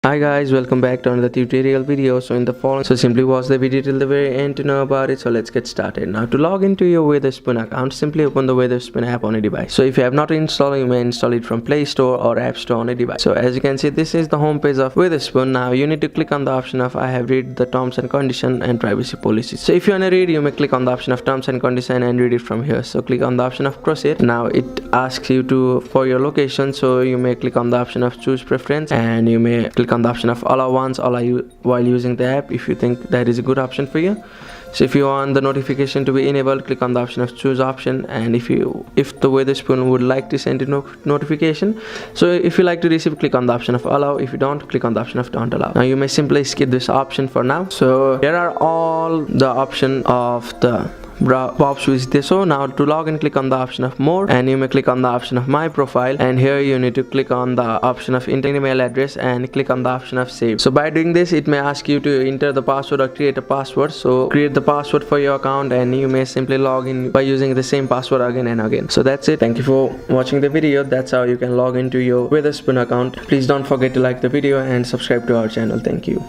Hi guys, welcome back to another tutorial video. So in the following, simply watch the video till the very end to know about it. So let's get started. Now to log into your Wetherspoon account, simply open the Wetherspoon app on a device. So if you have not installed, you may install it from Play Store or App Store on a device. So as you can see, this is the home page of Wetherspoon. Now you need to click on the option of I have read the terms and condition and privacy policies. So if you want to read, you may click on the option of terms and condition and read it from here. So click on the option of proceed. Now it asks you to for your location, so you may click on the option of choose preference, and you may click on the option of allow once allow you while using the app if you think that is a good option for you. So if you want the notification to be enabled, click on the option of choose option, and if the Wetherspoon would like to send a notification, so if you like to receive, click on the option of allow. If you don't, click on the option of don't allow. Now you may simply skip this option for now. So here are all the option of the pop switch there. So now to log in, click on the option of more, and you may click on the option of my profile, and here you need to click on the option of enter email address and click on the option of save. So by doing this, it may ask you to enter the password or create a password. So create the password for your account, and you may simply log in by using the same password again and again. So that's it. Thank you for watching the video. That's how you can log into your Wetherspoon account. Please don't forget to like the video and subscribe to our channel. Thank you.